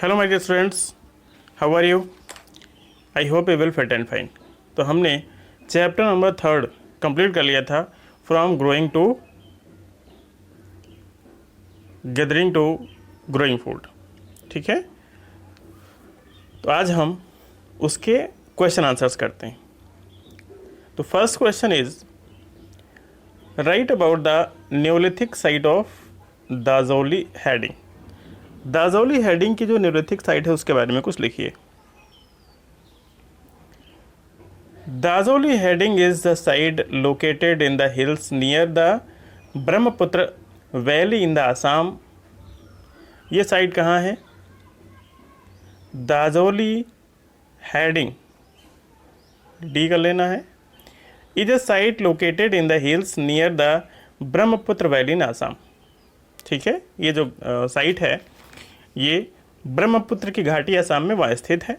Hello my dear students, how are you? I hope you will fit and fine. तो हमने chapter number 3 complete कर लिया था, from growing to gathering to growing food. ठीक है, तो आज हम उसके क्वेश्चन आंसर्स करते हैं। तो first question is right about the neolithic site of Daojali Hading. Daojali Hading की जो न्योलिथिक साइट है उसके बारे में कुछ लिखिए। Daojali Hading is the site located in the hills near the Brahmaputra valley in the Assam. ये साइट कहाँ है? दाजोली हेडिंग, डी कर लेना है। Is a site located in the hills near the Brahmaputra valley इन आसाम। ठीक है, ये जो साइट है ये ब्रह्मपुत्र की घाटी असम में वहाँ स्थित है।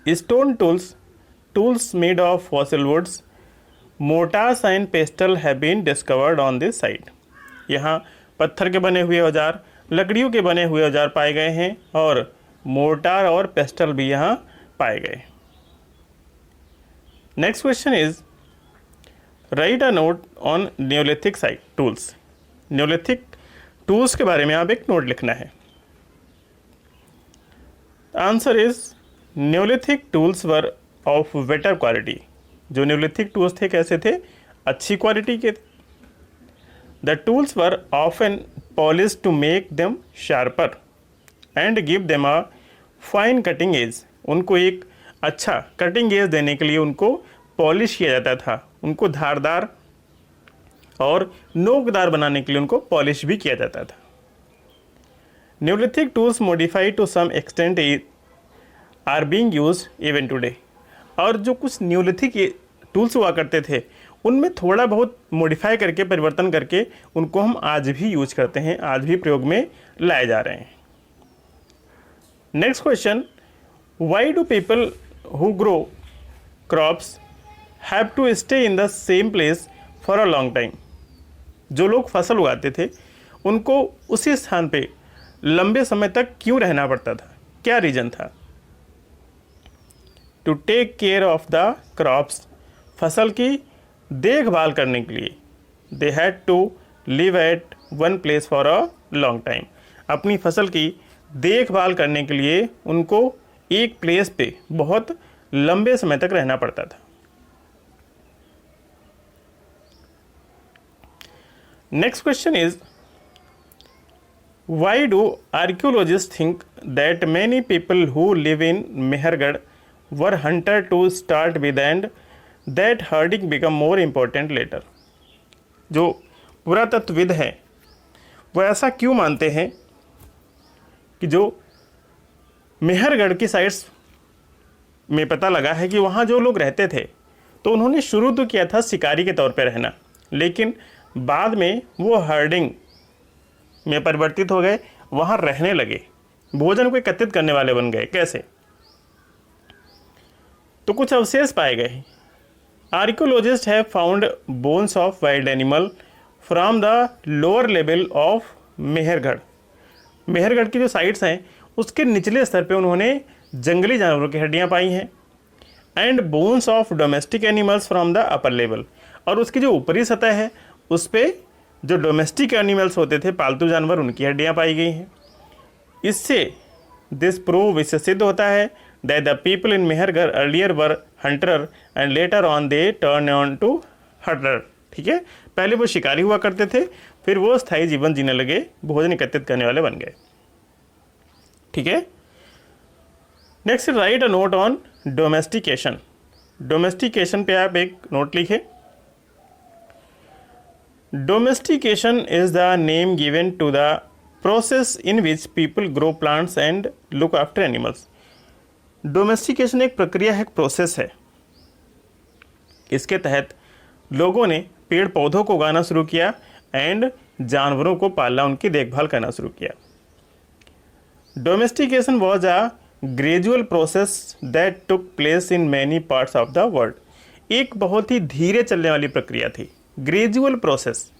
Stone tools made of fossil woods, mortars and pestle have been discovered on this site. यहाँ पत्थर के बने हुए औजार, लकड़ियों के बने हुए औजार पाए गए हैं और मोर्टार और पेस्टल भी यहाँ पाए गए। Next question is write a note on neolithic site tools. Neolithic tools के बारे में आप एक नोट लिखना है। Answer is neolithic tools were of better quality. जो न्योलिथिक टूल्स थे कैसे थे? अच्छी क्वालिटी के। The tools were often polished to make them sharper and give them a fine cutting edge. उनको एक अच्छा कटिंग एज देने के लिए उनको पॉलिश किया जाता था, उनको धारदार और नोकदार बनाने के लिए उनको पॉलिश भी किया जाता था। Neolithic tools modified to some extent are being used even today. और जो कुछ न्योलिथिक टूल्स हुआ करते थे उनमें थोड़ा बहुत मॉडिफाई करके, परिवर्तन करके उनको हम आज भी यूज करते हैं, आज भी प्रयोग में लाए जा रहे हैं। Next question, why do people who grow crops have to stay in the same place for a long time. जो लोग फसल उगाते थे उनको उसी स्थान पे लंबे समय तक क्यों रहना पड़ता था? क्या रीजन था? To take care of the crops, फसल की देखभाल करने के लिए। They had to live at one place for a long time. अपनी फसल की देखभाल करने के लिए उनको एक प्लेस पे बहुत लंबे समय तक रहना पड़ता था। Next question is, why do archaeologists think that many people who live in Mehergarh were hunted to start with and that herding become more important later? जो पुरातत्वविद हैं वो ऐसा क्यों मानते हैं कि जो मेहरगढ़ की साइट्स में पता लगा है कि वहाँ जो लोग रहते थे तो उन्होंने शुरू तो किया था शिकारी के तौर पर रहना, लेकिन बाद में वो हर्डिंग में परिवर्तित हो गए, वहाँ रहने लगे, भोजन को एकत्रित करने वाले बन गए। कैसे? तो कुछ अवशेष पाए गए। Archaeologist have found bones of wild animal from the lower level of Mehrgarh. Mehrgarh की जो साइट्स हैं उसके निचले स्तर पे उन्होंने जंगली जानवरों की हड्डियाँ पाई हैं। And bones of domestic animals from the upper level. और उसकी जो ऊपरी सतह है उस पे जो डोमेस्टिक एनिमल्स होते थे, पालतू जानवर, उनकी हड्डियाँ पाई गई हैं। इससे दिस प्रूव, इससे सिद्ध होता है that the people in Mehrgarh earlier were hunter and later on they turn on to hunter. ठीक है, पहले वो शिकारी हुआ करते थे, फिर वो स्थायी जीवन जीने लगे, भोजन एकत्रित करने वाले बन गए। ठीक है, next right a note on domestication. Domestication पे आप एक नोट लिखे। Domestication is the name given to the process in which people grow plants and look after animals. Domestication एक प्रक्रिया है, एक प्रोसेस है। इसके तहत लोगों ने पेड़ पौधों को उगाना शुरू किया एंड जानवरों को पालना, उनकी देखभाल करना शुरू किया। Domestication was a gradual process that took place in many parts of the world. एक बहुत ही धीरे चलने वाली प्रक्रिया थी, ग्रेजुअल प्रोसेस।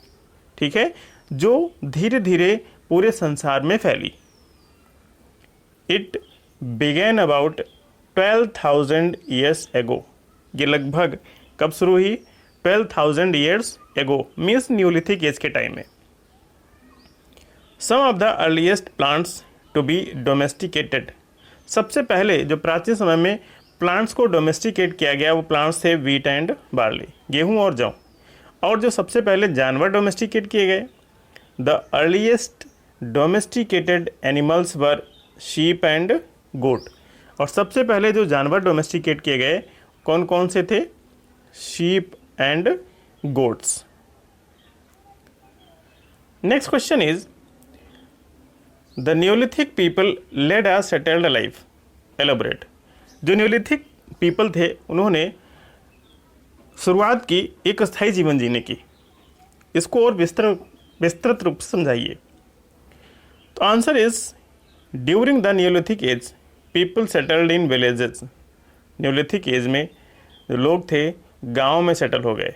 ठीक है, जो धीरे धीरे पूरे संसार में फैली। इट बिगेन अबाउट 12,000 ईयर्स एगो। ये लगभग कब शुरू हुई? 12,000 years ago, means neolithic age के टाइम में। Some of the earliest plants to be domesticated. सबसे पहले जो प्राचीन समय में प्लांट्स को डोमेस्टिकेट किया गया वो प्लांट्स थे वीट एंड बार्ली, गेहूं और जौ। और जो सबसे पहले जानवर डोमेस्टिकेट किए गए, the earliest domesticated animals were sheep and goat. और सबसे पहले जो जानवर डोमेस्टिकेट किए गए कौन कौन से थे? Sheep and goats. Next question is the neolithic people led a settled life. Elaborate. जो न्यूलिथिक पीपल थे उन्होंने शुरुआत की एक स्थायी जीवन जीने की। इसको और विस्तृत रूप से समझाइए। तो answer is during the neolithic age people settled in villages. Neolithic age में जो लोग थे गांव में सेटल हो गए।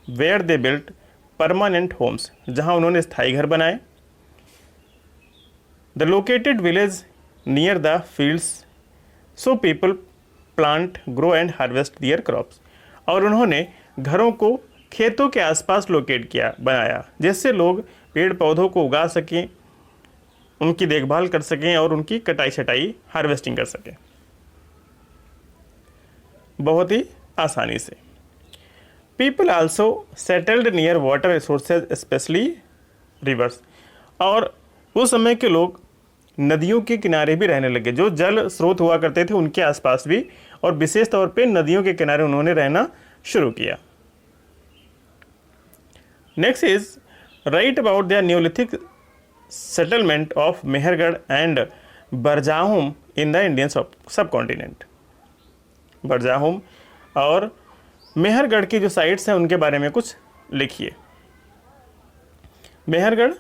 Where they built permanent homes, जहां उन्होंने स्थायी घर बनाए। The located village near the fields, so people plant grow and harvest their crops. और उन्होंने घरों को खेतों के आसपास लोकेट किया, बनाया, जिससे लोग पेड़ पौधों को उगा सकें, उनकी देखभाल कर सकें और उनकी कटाई छटाई हार्वेस्टिंग कर सकें बहुत ही आसानी से। People also settled near water resources specially reverse. और उस समय के लोग नदियों के किनारे भी रहने लगे। जो जल स्रोत हुआ करते थे उनके आसपास भी, और विशेष तौर पे नदियों के किनारे उन्होंने रहना शुरू किया। Next is right about the neolithic settlement of Mehrgarh and Burzahom in the Indian subcontinent. Burzahom और मेहरगढ़ की जो साइट्स हैं उनके बारे में कुछ लिखिए। Mehrgarh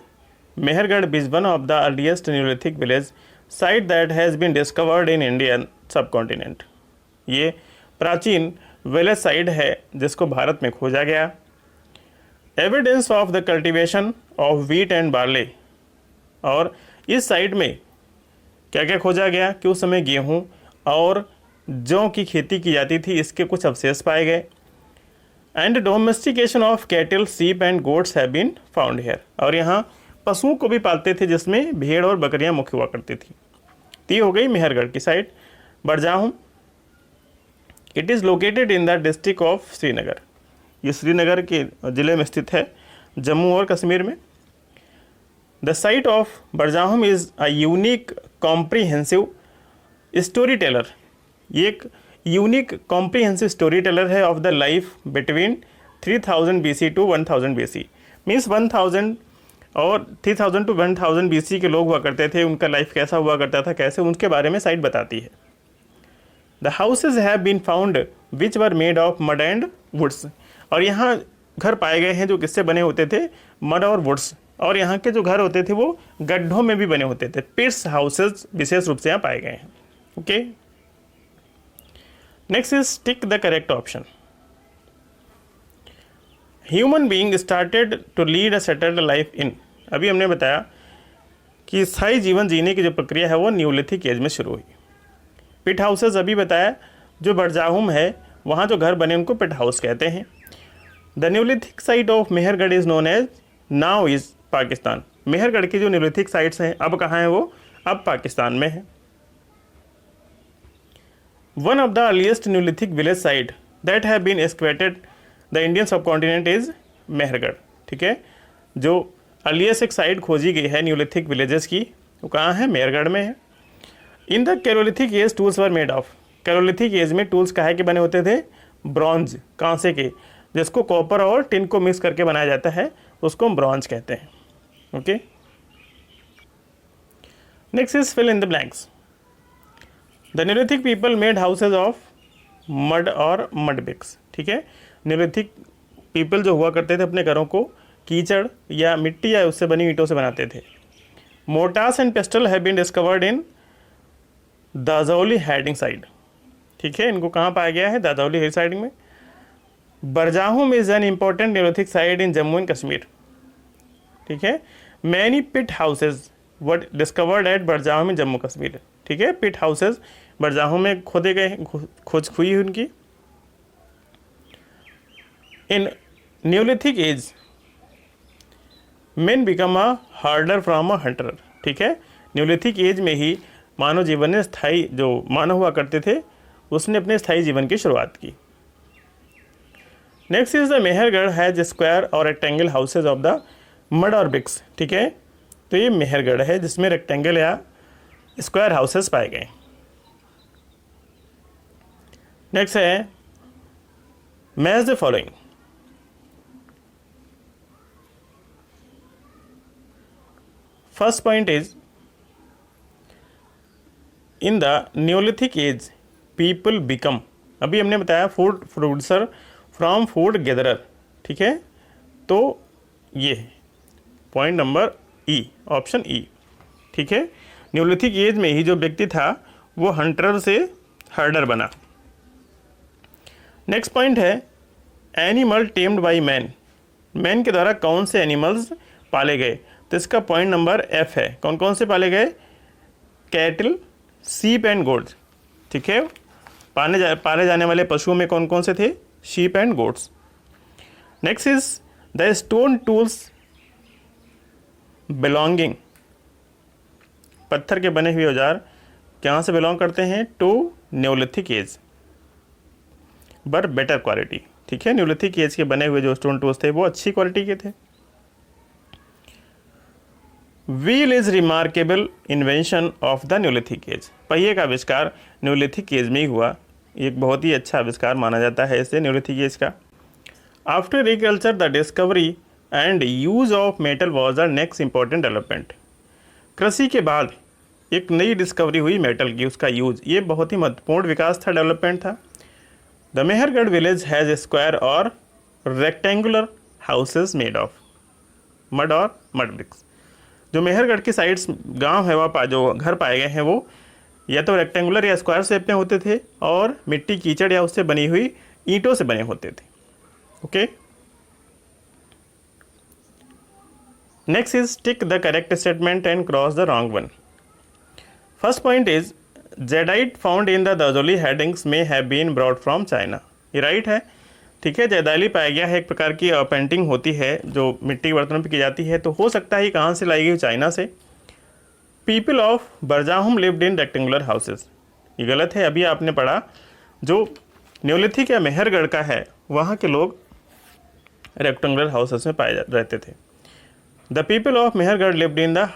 is one of the earliest Neolithic village site that has been discovered in Indian subcontinent। ये प्राचीन विलेज साइट है जिसको भारत में खोजा गया। Evidence of the cultivation of wheat and barley. और इस साइट में क्या क्या खोजा गया कि उस समय गेहूं और जौ की खेती की जाती थी, इसके कुछ अवशेष पाए गए। And domestication of cattle, sheep and goats have been found here. और यहाँ पशुओं को भी पालते थे जिसमें भेड़ और बकरियां मुख्य हुआ करती थी। ती हो गई मेहरगढ़ की site. Burzahom, it is located in the district of Srinagar. ये श्रीनगर के ज़िले में स्थित है, जम्मू और कश्मीर में। The site of Burzahom is a unique comprehensive story teller. ये एक यूनिक कॉम्प्रीहेंसिव स्टोरी टेलर है of the life between 3000 BC to 1000 BC। Means 1000 और 3000 टू 1000 BC के लोग हुआ करते थे, उनका लाइफ कैसा हुआ करता था, कैसे, उनके बारे में साइट बताती है। The houses have been found which were made of mud and woods. और यहाँ घर पाए गए हैं जो किससे बने होते थे? मड और वुड्स। और यहाँ के जो घर होते थे वो गड्ढों में भी बने होते थे। पिट्स हाउसेज विशेष रूप से यहाँ पाए गए हैं। Okay, next is tick the correct option. Human being started to lead a settled life in. अभी हमने बताया कि स्थायी जीवन जीने की जो प्रक्रिया है वो न्यूलिथिक एज में शुरू हुई। पिट हाउसेज अभी बताया, जो बरजाहुम है वहाँ जो घर बने उनको पिट हाउस कहते हैं। The neolithic site of Mehrgarh is known as now is Pakistan. Mehrgarh की जो न्यूलिथिक साइट्स हैं अब कहाँ हैं? वो अब पाकिस्तान में है। One of the earliest neolithic village site that have been excavated the Indian subcontinent is Mehrgarh. ठीक है, जो अर्लीस्ट एक साइट खोजी गई है न्यूलिथिक विलेजेस की, वो कहाँ है? मेहरगढ़ में है। In the chalcolithic age tools were made of. Chalcolithic age में टूल्स काहे के बने होते थे? ब्रॉन्ज, कांसे के, जिसको कॉपर और टिन को मिक्स करके बनाया जाता है, उसको हम ब्रॉन्ज कहते हैं। Okay, next is fill in the blanks. The neolithic people made houses of mud और मड ब्रिक्स। ठीक है, न्यूलिथिक पीपल जो हुआ करते थे अपने घरों को कीचड़ या मिट्टी या उससे बनी ईंटों से बनाते थे। Mortars and pestle have been discovered in Daojali Hading site. ठीक है, इनको कहाँ पाया गया है? दाजौली हिल साइड में। Burzahom is an important neolithic site in Jammu and Kashmir. ठीक है, many pit houses were discovered at Burzahom in Jammu Kashmir. ठीक है, पिट हाउसेज बरजाहों में खोदे गए, खोज हुई उनकी। In neolithic age men become a herder from a hunter, ठीक है, न्यूलिथिक एज में ही मानव जीवन ने स्थायी, जो मानव हुआ करते थे उसने अपने स्थायी जीवन की शुरुआत की। Next is the Mehrgarh has square और rectangle houses of the mud और ब्रिक्स, ठीक है, तो ये मेहरगढ़ है जिसमें रेक्टेंगल या स्क्वायर हाउसेस पाए गए। नेक्स्ट है match the following. First point is in the neolithic age people become, अभी हमने बताया food producer from food gatherer, ठीक है, तो ये पॉइंट नंबर ई, ऑप्शन ई, ठीक है, न्यूलिथिक एज में ही जो व्यक्ति था वो हंटर से हर्डर बना। नेक्स्ट पॉइंट है animal tamed by man, man के द्वारा कौन से एनिमल्स पाले गए, तो इसका पॉइंट नंबर एफ है। कौन कौन से पाले गए, कैटल, सीप एंड गोट्स, ठीक है, पाले जाने वाले पशुओं में कौन कौन से थे, sheep and goats. Next is the stone tools belonging, पत्थर के बने हुए औजार कहाँ से बिलोंग करते हैं, टू न्यूलिथिक एज पर बेटर क्वालिटी, ठीक है, न्यूलिथिक एज के बने हुए जो स्टोन टूल्स थे वो अच्छी क्वालिटी के थे। Wheel is remarkable invention of the neolithic as, पहिए का आविष्कार न्यूलिथिक एज में ही हुआ, एक बहुत ही अच्छा आविष्कार माना जाता है इसे न्यूलिथिक एज का। After agriculture the discovery and use of metal was the next important development, कृषि के बाद एक नई डिस्कवरी हुई मेटल की, उसका यूज, ये बहुत ही महत्वपूर्ण विकास था, डेवलपमेंट था। The Mehrgarh village has square और rectangular houses made of mud और मड ब्रिक्स, जो मेहरगढ़ की साइड्स गांव है वहाँ जो घर पाए गए हैं वो या तो रेक्टेंगुलर या स्क्वायर शेप में होते थे और मिट्टी कीचड़ या उससे बनी हुई ईंटों से बने होते थे। Okay, next is tick the correct statement and cross the wrong one. First point is jadeite found in the Daojali Hading may have been brought from China, ये राइट है, ठीक है, जैदाली पाया गया है, एक प्रकार की पेंटिंग होती है जो मिट्टी के बर्तनों पर की जाती है, तो हो सकता है कहाँ से लाई गई, चाइना से। People of Burzahom lived in rectangular houses, ये गलत है, अभी आपने पढ़ा जो न्यूलिथिक या मेहरगढ़ का है वहाँ के लोग रेक्टेंगुलर हाउसेज में पाए रहते थे। The people of Mehrgarh lived in the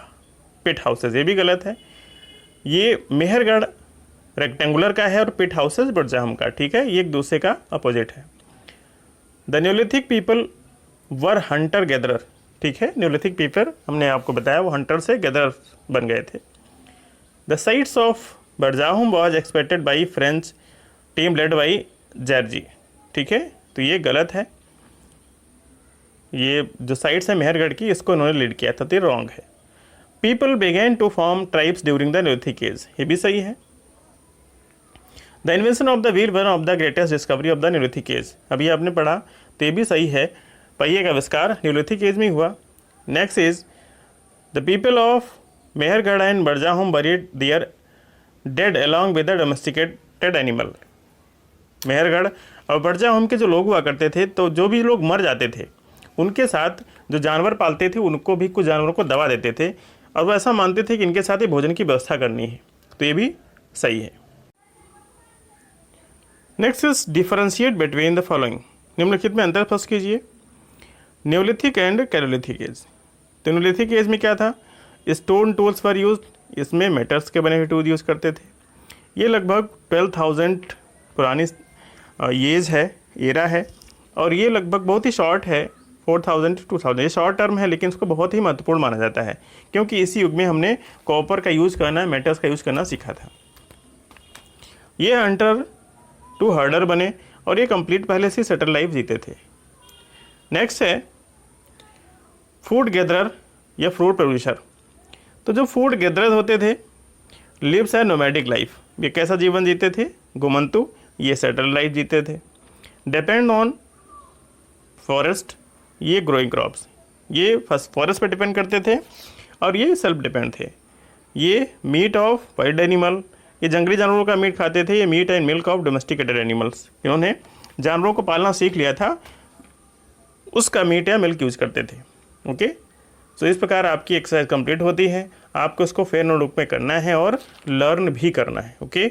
pit houses, ये भी गलत है, ये मेहरगढ़ रेक्टेंगुलर का है और पिट हाउसेज बरजाहुम का, ठीक है, ये एक दूसरे का अपोजिट है। The neolithic people were Hunter gatherer, ठीक है, न्यूलिथिक पीपल हमने आपको बताया वो हंटर से गैदरर बन गए थे। The sites of Burzahom was expected by French team led by जर्जी, ठीक है, तो ये गलत है, ये जो साइट्स है मेहरगढ़ की इसको उन्होंने लीड किया था, तो ये रॉन्ग है। People began to form tribes during the neolithic age, ये भी सही है। The invention of the wheel one of the greatest discovery of the neolithic age, अभी आपने पढ़ा तो ये भी सही है, पहिए का आविष्कार न्यूलिथिक एज में हुआ। Next is the people of Mehrgarh and Burzahom buried their dead along with the domesticated animal, Mehrgarh और बरजाहुम के जो लोग हुआ करते थे तो जो भी लोग मर जाते थे उनके साथ जो जानवर पालते थे उनको भी कुछ जानवरों को दवा देते थे और वो ऐसा मानते थे कि इनके साथ ही भोजन की व्यवस्था करनी है, तो ये भी सही है। Next is differentiate between the following, निम्नलिखित में अंतर स्पष्ट कीजिए। न्यूलिथिक एंड कैलोलिथिक एज, तो न्यूलिथिक एज में क्या था, स्टोन टूल्स पर यूज, इसमें मेटल्स के बने हुए टूल यूज़ करते थे, ये लगभग 12,000 पुरानी एज है, एरा है, और ये लगभग बहुत ही शॉर्ट है, 4,000 to 2,000, ये शॉर्ट टर्म है लेकिन इसको बहुत ही महत्वपूर्ण माना जाता है क्योंकि इसी युग में हमने कॉपर का यूज़ करना, मेटल्स का यूज़ करना सीखा था। ये हंटर टू हर्डर बने और ये कंप्लीट पहले से सेटल लाइफ जीते थे। नेक्स्ट है फूड गैदरर या फ्रूट प्रोड्यूसर, तो जो फूड गैदरर होते थे लिव्स है नोमैडिक लाइफ, ये कैसा जीवन जीते थे, घुमंतु, ये सेटल लाइफ जीते थे। डिपेंड ऑन फॉरेस्ट, ये ग्रोइंग क्रॉप्स, ये फर्स्ट फॉरेस्ट पर डिपेंड करते थे और ये सेल्फ डिपेंड थे। ये मीट ऑफ वाइल्ड एनिमल, ये जंगली जानवरों का मीट खाते थे। ये meat and milk of domesticated animals, इन्होंने जानवरों को पालना सीख लिया था, उसका मीट या मिल्क यूज़ करते थे। ओके, सो इस प्रकार आपकी एक्सरसाइज कंप्लीट होती है। आपको इसको फेयर नोटबुक में करना है और लर्न भी करना है। ओके।